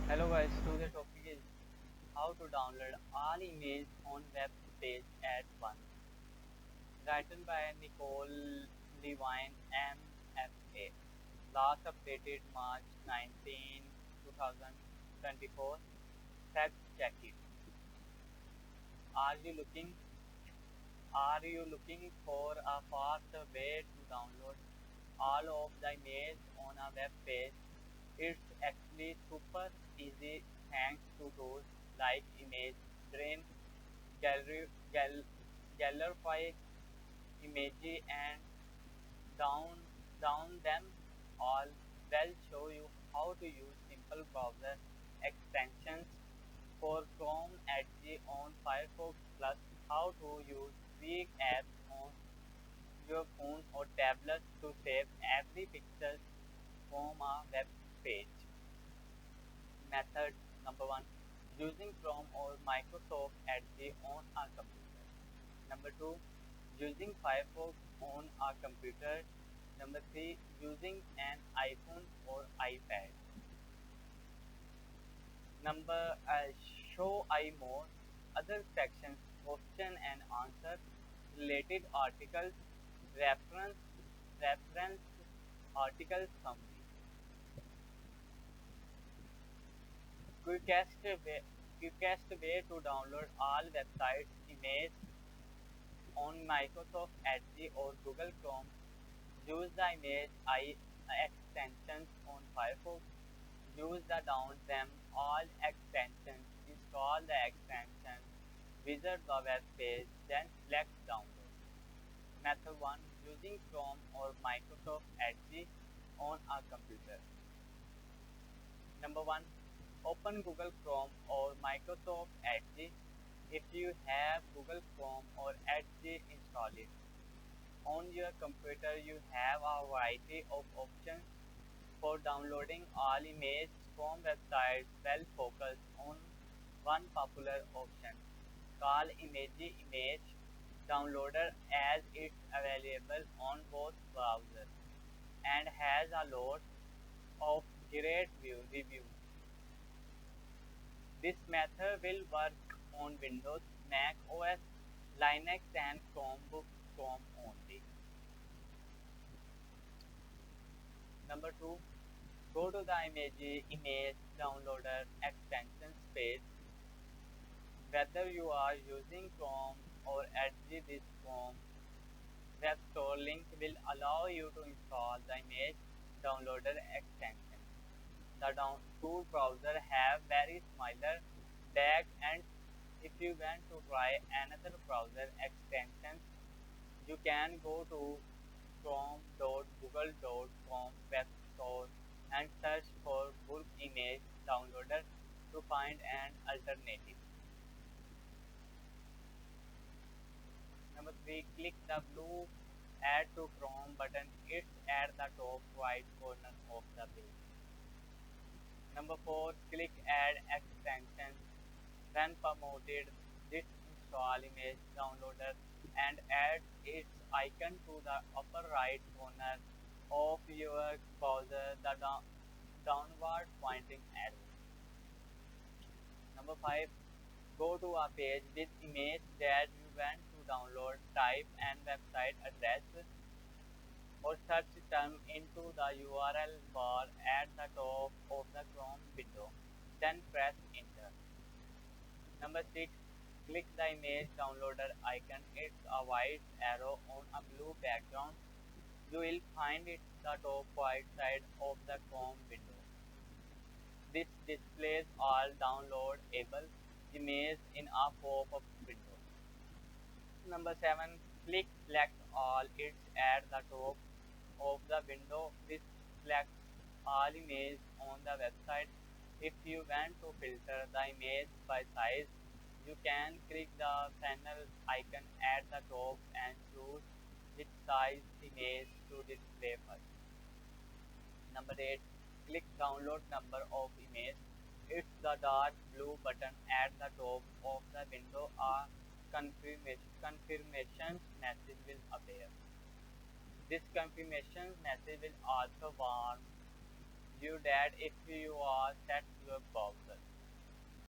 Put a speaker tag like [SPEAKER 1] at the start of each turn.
[SPEAKER 1] Hello guys, today's topic is how to download all images on web page at once. Written by Nicole Levine MFA. Last updated March 19, 2024. Fact check it. Are you looking are you looking for a fast way to download all of the images on a web page? It's actually super easy thanks to tools like Image Drain, Gallery, Gal, Gallerify, Imagy, and down down them all. Will show you how to use simple browser extensions for Chrome, Edge on Firefox, plus how to use free apps on your phone or tablet to save every pixel from a web page. Method number one, using Chrome or Microsoft Edge on a computer. Number two, using Firefox on a computer. Number three, using an iPhone or iPad. Number show I more, other sections, question and answer, related articles, reference, reference article summary. Quickest way, quickest way to download all websites images on Microsoft Edge or Google Chrome. Use the image I extensions on Firefox. Use the down them all extensions. Install the extension. Visit the web page. Then select download. Method 1, using Chrome or Microsoft Edge on a computer. Number 1, open Google Chrome or Microsoft Edge. If you have Google Chrome or Edge, install it. On your computer, you have a variety of options for downloading all images from websites. Well, focus on one popular option called Imagy Image Downloader, as it's available on both browsers and has a lot of great reviews. This method will work on Windows, Mac OS, Linux, and Chromebook Chrome only. Number 2, go to the image downloader extensions page. Whether you are using Chrome or Edge, this Chrome web store link will allow you to install the image downloader extension. The two browsers have very similar back ends. If you want to try another browser extension, you can go to chrome.google.com web store and search for bulk image downloader to find an alternative. Number 3, click the blue Add to Chrome button. It's at the top right corner of the page. Number 4, click Add Extension. When promoted, this install image downloader and add its icon to the upper right corner of your browser, the downward pointing arrow. Number 5, go to a page with image that you want to download, type and website address or search term into the URL bar at the top of the Chrome window, then press enter. Number 6, click the image downloader icon. It's a white arrow on a blue background. You will find it the top right side of the Chrome window. This displays all downloadable images in a pop-up window. Number 7, click select all. It's at the top of the window. This selects all images on the website. If you want to filter the image by size, you can click the panel icon at the top and choose which size image to display first. Number 8, click download number of image. It's the dark blue button at the top of the window. A confirmation message will appear. This confirmation message will also warn you that if you are set